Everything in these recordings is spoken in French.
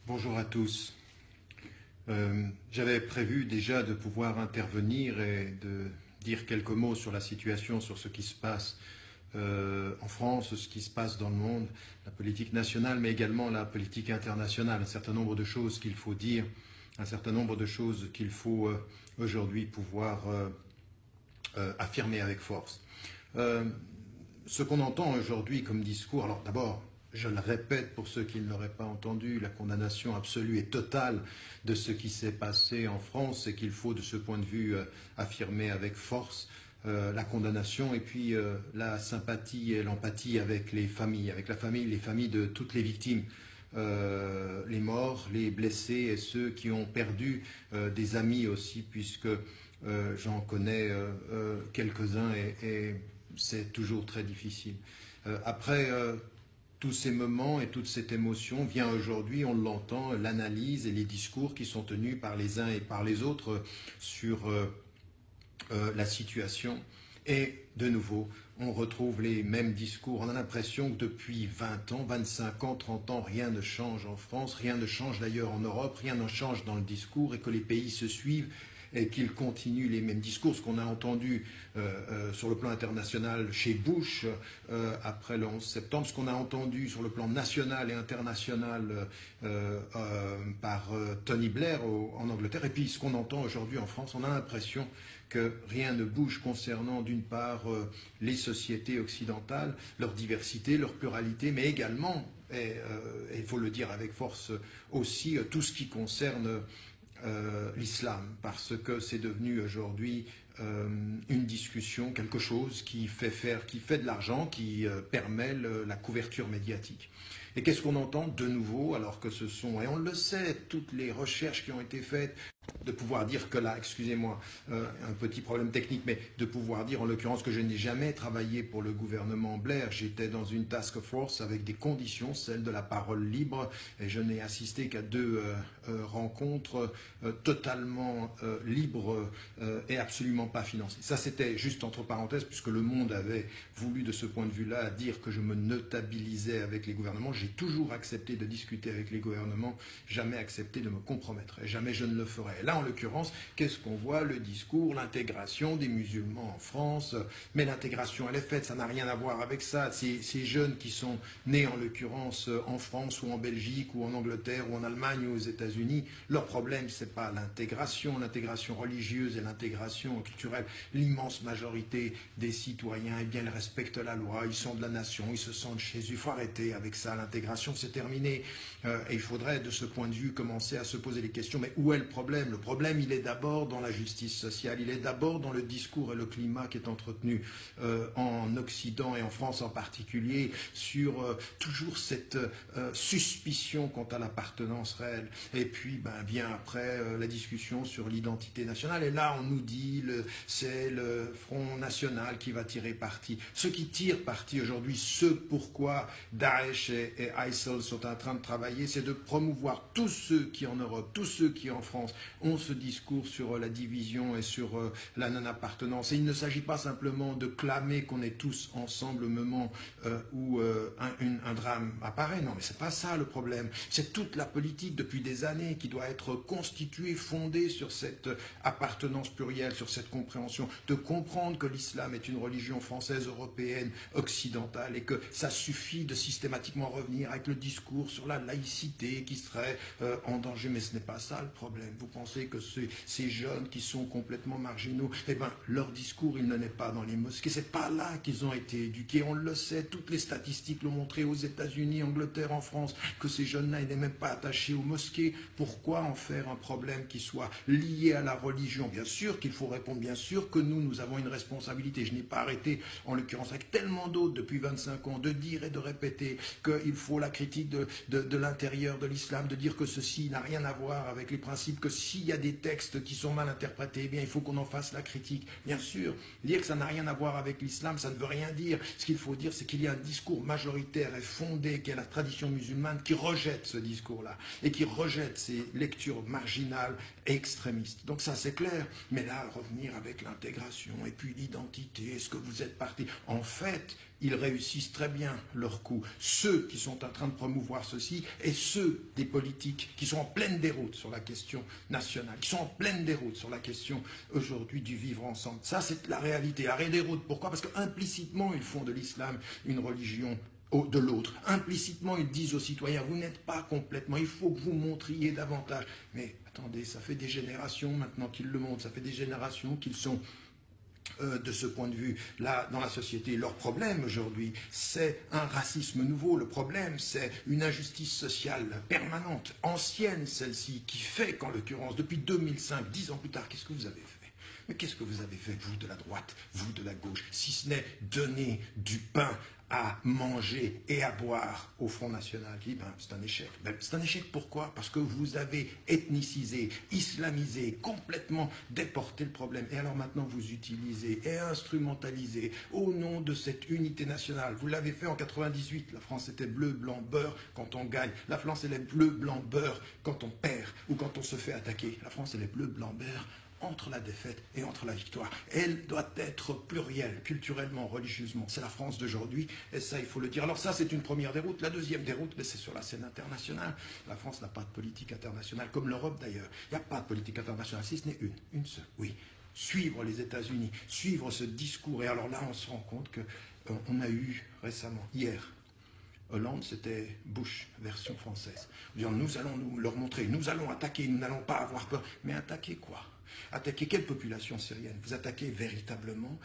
Bonjour à tous. J'avais prévu déjà de pouvoir intervenir et de dire quelques mots sur la situation, sur ce qui se passe en France, ce qui se passe dans le monde, la politique nationale, mais également la politique internationale. Un certain nombre de choses qu'il faut dire, un certain nombre de choses qu'il faut aujourd'hui pouvoir affirmer avec force. Ce qu'on entend aujourd'hui comme discours, alors d'abord, je le répète pour ceux qui ne l'auraient pas entendu, la condamnation absolue et totale de ce qui s'est passé en France et qu'il faut de ce point de vue affirmer avec force la condamnation et puis la sympathie et l'empathie avec les familles de toutes les victimes. Les morts, les blessés et ceux qui ont perdu des amis aussi, puisque j'en connais quelques-uns et c'est toujours très difficile. Après tous ces moments et toute cette émotion, vient aujourd'hui, on l'entend, l'analyse et les discours qui sont tenus par les uns et par les autres sur la situation. Et de nouveau, on retrouve les mêmes discours. On a l'impression que depuis 20 ans, 25 ans, 30 ans, rien ne change en France, rien ne change d'ailleurs en Europe, rien ne change dans le discours et que les pays se suivent et qu'ils continuent les mêmes discours. Ce qu'on a entendu sur le plan international chez Bush après le 11 septembre, ce qu'on a entendu sur le plan national et international par Tony Blair en Angleterre, et puis ce qu'on entend aujourd'hui en France, on a l'impression que rien ne bouge concernant d'une part les sociétés occidentales, leur diversité, leur pluralité, mais également, et il faut le dire avec force aussi, tout ce qui concerne l'islam, parce que c'est devenu aujourd'hui une discussion, quelque chose qui fait de l'argent, qui permet la couverture médiatique. Et qu'est-ce qu'on entend de nouveau, alors que ce sont, et on le sait, toutes les recherches qui ont été faites, de pouvoir dire que là, excusez-moi, un petit problème technique, mais de pouvoir dire en l'occurrence que je n'ai jamais travaillé pour le gouvernement Blair, j'étais dans une task force avec des conditions, celle de la parole libre, et je n'ai assisté qu'à 2 rencontres totalement libres et absolument pas financées. Ça c'était juste entre parenthèses, puisque le Monde avait voulu de ce point de vue-là dire que je me notabilisais avec les gouvernements. J'ai toujours accepté de discuter avec les gouvernements, jamais accepté de me compromettre, et jamais je ne le ferai. Et là, en l'occurrence, qu'est-ce qu'on voit? Le discours, l'intégration des musulmans en France. Mais l'intégration, elle est faite, ça n'a rien à voir avec ça. Ces jeunes qui sont nés, en l'occurrence, en France ou en Belgique ou en Angleterre ou en Allemagne ou aux États-Unis, leur problème, ce n'est pas l'intégration religieuse et l'intégration culturelle. L'immense majorité des citoyens, eh bien, ils respectent la loi, ils sont de la nation, ils se sentent chez eux. Il faut arrêter avec ça, l'intégration, c'est terminé. Et il faudrait, de ce point de vue, commencer à se poser les questions. Mais où est le problème? Le problème, il est d'abord dans la justice sociale, il est d'abord dans le discours et le climat qui est entretenu en Occident et en France en particulier, sur toujours cette suspicion quant à l'appartenance réelle. Et puis, vient après la discussion sur l'identité nationale. Et là, on nous dit c'est le Front National qui va tirer parti. Ceux qui tirent parti aujourd'hui, ce pourquoi Daesh et ISIL sont en train de travailler, c'est de promouvoir tous ceux qui en Europe, tous ceux qui en France ont ce discours sur la division et sur la non-appartenance. Et il ne s'agit pas simplement de clamer qu'on est tous ensemble au moment où un drame apparaît. Non, mais c'est pas ça le problème. C'est toute la politique depuis des années qui doit être constituée, fondée sur cette appartenance plurielle, sur cette compréhension, de comprendre que l'islam est une religion française, européenne, occidentale, et que ça suffit de systématiquement revenir avec le discours sur la laïcité qui serait en danger. Mais ce n'est pas ça le problème. Vous pensez que ces jeunes qui sont complètement marginaux, eh bien, leur discours, il n'en est pas dans les mosquées. C'est pas là qu'ils ont été éduqués. On le sait, toutes les statistiques l'ont montré aux États-Unis, Angleterre, en France, que ces jeunes-là, ils n'étaient même pas attachés aux mosquées. Pourquoi en faire un problème qui soit lié à la religion? Bien sûr qu'il faut répondre, bien sûr que nous avons une responsabilité. Je n'ai pas arrêté, en l'occurrence, avec tellement d'autres depuis 25 ans, de dire et de répéter qu'il faut la critique de l'intérieur de l'islam, de dire que ceci n'a rien à voir avec les principes, que s'il y a des textes qui sont mal interprétés, eh bien, il faut qu'on en fasse la critique. Bien sûr, dire que ça n'a rien à voir avec l'islam, ça ne veut rien dire. Ce qu'il faut dire, c'est qu'il y a un discours majoritaire et fondé, qui est la tradition musulmane, qui rejette ce discours-là, et qui rejette rejette ces lectures marginales et extrémistes. Donc ça c'est clair, mais là revenir avec l'intégration et puis l'identité, est-ce que vous êtes parti? En fait, ils réussissent très bien leur coup. Ceux qui sont en train de promouvoir ceci et ceux des politiques qui sont en pleine déroute sur la question nationale, qui sont en pleine déroute sur la question aujourd'hui du vivre ensemble. Ça c'est la réalité. Arrêt des routes, pourquoi? Parce qu'implicitement ils font de l'islam une religion de l'autre. Implicitement, ils disent aux citoyens, vous n'êtes pas complètement, il faut que vous montriez davantage. Mais attendez, ça fait des générations maintenant qu'ils le montrent, ça fait des générations qu'ils sont de ce point de vue là dans la société. Leur problème aujourd'hui, c'est un racisme nouveau. Le problème, c'est une injustice sociale permanente, ancienne celle-ci, qui fait qu'en l'occurrence, depuis 2005, 10 ans plus tard, qu'est-ce que vous avez fait? Mais qu'est-ce que vous avez fait, vous de la droite, vous de la gauche, si ce n'est donner du pain à manger et à boire au Front National? Qui dit, ben, c'est un échec. Ben, c'est un échec pourquoi? Parce que vous avez ethnicisé, islamisé, complètement déporté le problème. Et alors maintenant vous utilisez et instrumentalisez au nom de cette unité nationale. Vous l'avez fait en 98, la France était bleu, blanc, beurre quand on gagne. La France elle est bleu, blanc, beurre quand on perd ou quand on se fait attaquer. La France elle est bleu, blanc, beurre entre la défaite et entre la victoire. Elle doit être plurielle, culturellement, religieusement. C'est la France d'aujourd'hui, et ça, il faut le dire. Alors ça, c'est une première déroute. La deuxième déroute, c'est sur la scène internationale. La France n'a pas de politique internationale, comme l'Europe d'ailleurs. Il n'y a pas de politique internationale, si ce n'est une seule, oui. Suivre les États-Unis, suivre ce discours. Et alors là, on se rend compte qu'on a eu récemment, hier, Hollande, c'était Bush, version française. Nous allons leur montrer, nous allons attaquer, nous n'allons pas avoir peur. Mais attaquer quoi? Attaquer quelle population syrienne? Vous attaquez véritablement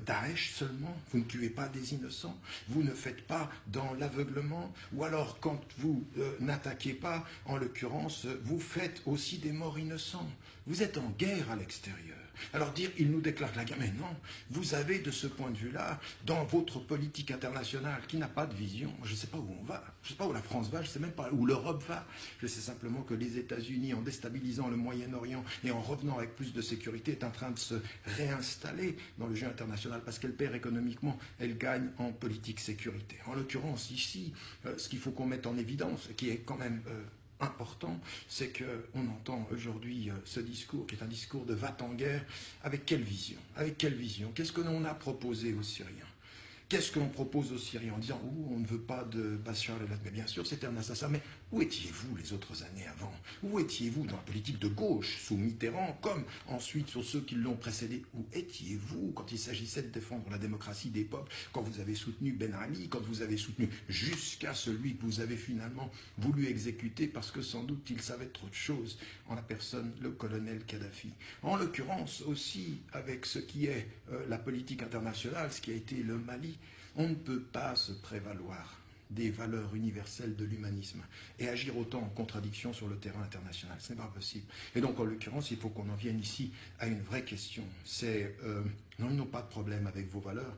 Daesh seulement? Vous ne tuez pas des innocents? Vous ne faites pas dans l'aveuglement? Ou alors, quand vous n'attaquez pas, en l'occurrence, vous faites aussi des morts innocents? Vous êtes en guerre à l'extérieur. Alors dire, il nous déclare la guerre, mais non, vous avez de ce point de vue-là, dans votre politique internationale qui n'a pas de vision, je ne sais pas où on va, je ne sais pas où la France va, je ne sais même pas où l'Europe va, je sais simplement que les États-Unis, en déstabilisant le Moyen-Orient et en revenant avec plus de sécurité, est en train de se réinstaller dans le jeu international parce qu'elle perd économiquement, elle gagne en politique sécurité. En l'occurrence, ici, ce qu'il faut qu'on mette en évidence, qui est quand même important, c'est qu'on entend aujourd'hui ce discours, qui est un discours de va-t-en-guerre, avec quelle vision? Avec quelle vision? Qu'est-ce que l'on a proposé aux Syriens? Qu'est-ce que l'on propose aux Syriens en disant « on ne veut pas de Bachar el-Assad ». Mais bien sûr, c'était un assassin. Mais où étiez-vous les autres années avant? Où étiez-vous dans la politique de gauche, sous Mitterrand, comme ensuite sur ceux qui l'ont précédé? Où étiez-vous quand il s'agissait de défendre la démocratie des peuples, quand vous avez soutenu Ben Ali, quand vous avez soutenu jusqu'à celui que vous avez finalement voulu exécuter parce que sans doute il savait trop de choses en la personne, le colonel Kadhafi. En l'occurrence aussi avec ce qui est la politique internationale, ce qui a été le Mali, on ne peut pas se prévaloir des valeurs universelles de l'humanisme et agir autant en contradiction sur le terrain international. Ce n'est pas possible. Et donc, en l'occurrence, il faut qu'on en vienne ici à une vraie question. C'est, non, ils n'ont pas de problème avec vos valeurs,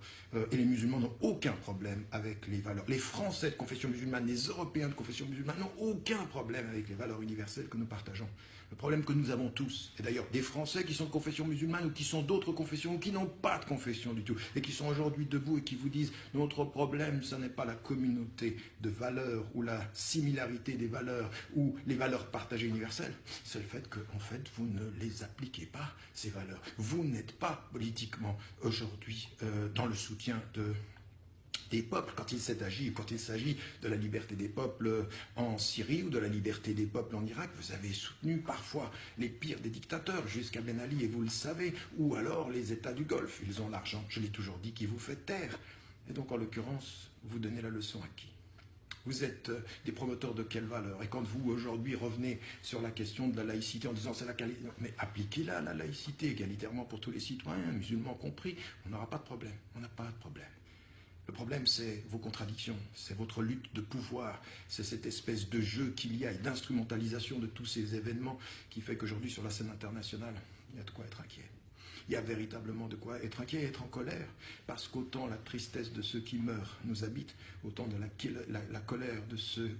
et les musulmans n'ont aucun problème avec les valeurs. Les Français de confession musulmane, les Européens de confession musulmane n'ont aucun problème avec les valeurs universelles que nous partageons. Le problème que nous avons tous, et d'ailleurs des Français qui sont de confession musulmane ou qui sont d'autres confessions ou qui n'ont pas de confession du tout, et qui sont aujourd'hui debout et qui vous disent « notre problème, ce n'est pas la communauté de valeurs ou la similarité des valeurs ou les valeurs partagées universelles, c'est le fait que, en fait, vous ne les appliquez pas, ces valeurs. Vous n'êtes pas politiquement aujourd'hui dans le soutien des peuples, quand il s'agit de la liberté des peuples en Syrie ou de la liberté des peuples en Irak, vous avez soutenu parfois les pires des dictateurs, jusqu'à Ben Ali, et vous le savez, ou alors les États du Golfe, ils ont l'argent, je l'ai toujours dit, qui vous fait taire. Et donc, en l'occurrence, vous donnez la leçon à qui? Vous êtes des promoteurs de quelle valeur? Et quand vous, aujourd'hui, revenez sur la question de la laïcité en disant c'est la qualité, mais appliquez-la, la laïcité, égalitairement pour tous les citoyens, musulmans compris, on n'aura pas de problème, on n'a pas de problème. Le problème, c'est vos contradictions, c'est votre lutte de pouvoir, c'est cette espèce de jeu qu'il y a et d'instrumentalisation de tous ces événements qui fait qu'aujourd'hui, sur la scène internationale, il y a de quoi être inquiet. Il y a véritablement de quoi être inquiet et être en colère, parce qu'autant la tristesse de ceux qui meurent nous habite, autant de la colère de ceux,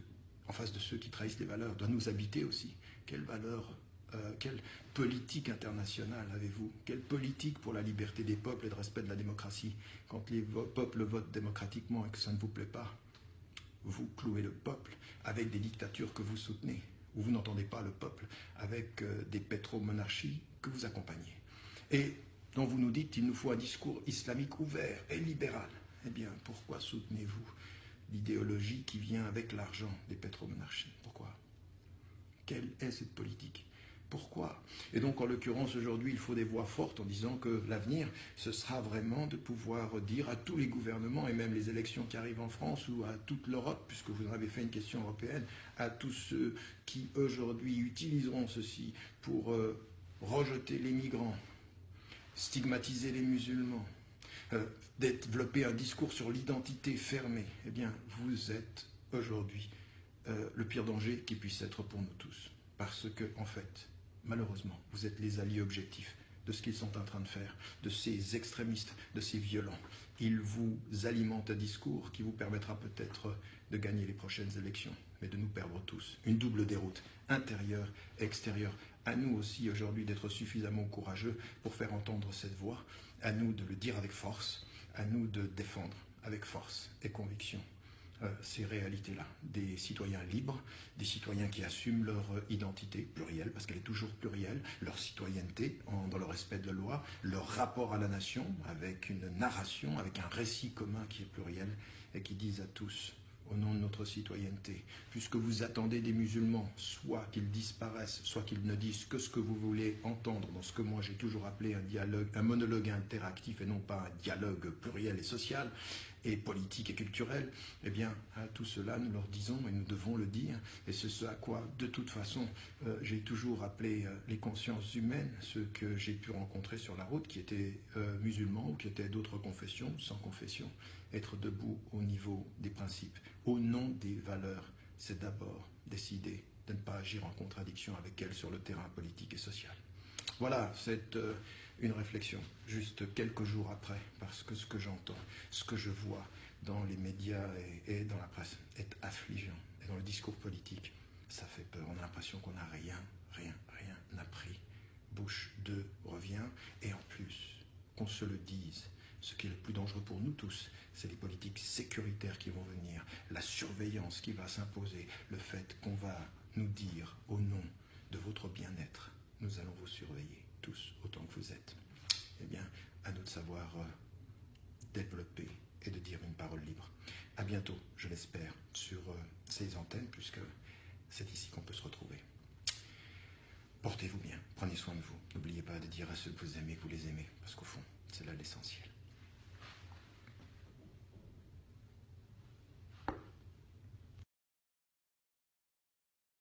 en face de ceux qui trahissent les valeurs, doit nous habiter aussi. Quelle valeur, quelle politique internationale avez-vous? Quelle politique pour la liberté des peuples et le respect de la démocratie? Quand les peuples votent démocratiquement et que ça ne vous plaît pas, vous clouez le peuple avec des dictatures que vous soutenez. où vous n'entendez pas le peuple avec des pétromonarchies que vous accompagnez. Et dont vous nous dites qu'il nous faut un discours islamique ouvert et libéral. Eh bien, pourquoi soutenez-vous l'idéologie qui vient avec l'argent des pétromonarchies? Pourquoi? Quelle est cette politique? Pourquoi? Et donc, en l'occurrence, aujourd'hui, il faut des voix fortes en disant que l'avenir, ce sera vraiment de pouvoir dire à tous les gouvernements, et même les élections qui arrivent en France ou à toute l'Europe, puisque vous en avez fait une question européenne, à tous ceux qui, aujourd'hui, utiliseront ceci pour rejeter les migrants, stigmatiser les musulmans, développer un discours sur l'identité fermée, eh bien, vous êtes aujourd'hui le pire danger qui puisse être pour nous tous. Parce que, en fait, malheureusement, vous êtes les alliés objectifs de ce qu'ils sont en train de faire, de ces extrémistes, de ces violents. Ils vous alimentent un discours qui vous permettra peut-être de gagner les prochaines élections, mais de nous perdre tous. Une double déroute, intérieure et extérieure. À nous aussi aujourd'hui d'être suffisamment courageux pour faire entendre cette voix, à nous de le dire avec force, à nous de défendre avec force et conviction ces réalités-là, des citoyens libres, des citoyens qui assument leur identité plurielle, parce qu'elle est toujours plurielle, leur citoyenneté dans le respect de la loi, leur rapport à la nation, avec une narration, avec un récit commun qui est pluriel, et qui disent à tous, au nom de notre citoyenneté, puisque vous attendez des musulmans, soit qu'ils disparaissent, soit qu'ils ne disent que ce que vous voulez entendre, dans ce que moi j'ai toujours appelé un dialogue, un monologue interactif, et non pas un dialogue pluriel et social, et politique et culturel, eh bien, à tout cela, nous leur disons, et nous devons le dire, et c'est ce à quoi, de toute façon, j'ai toujours appelé les consciences humaines, ceux que j'ai pu rencontrer sur la route, qui étaient musulmans ou qui étaient d'autres confessions, sans confession, être debout au niveau des principes, au nom des valeurs, c'est d'abord décider de ne pas agir en contradiction avec elles sur le terrain politique et social. Voilà, c'est une réflexion, juste quelques jours après, parce que ce que j'entends, ce que je vois dans les médias et dans la presse est affligeant. Et dans le discours politique, ça fait peur. On a l'impression qu'on n'a rien appris. Bush 2 revient, et en plus, qu'on se le dise, ce qui est le plus dangereux pour nous tous, c'est les politiques sécuritaires qui vont venir, la surveillance qui va s'imposer, le fait qu'on va nous dire, au nom de votre bien-être, nous allons vous surveiller, tous, autant que vous êtes. Eh bien, à nous de savoir développer et de dire une parole libre. À bientôt, je l'espère, sur ces antennes, puisque c'est ici qu'on peut se retrouver. Portez-vous bien, prenez soin de vous. N'oubliez pas de dire à ceux que vous aimez, que vous les aimez, parce qu'au fond, c'est là l'essentiel.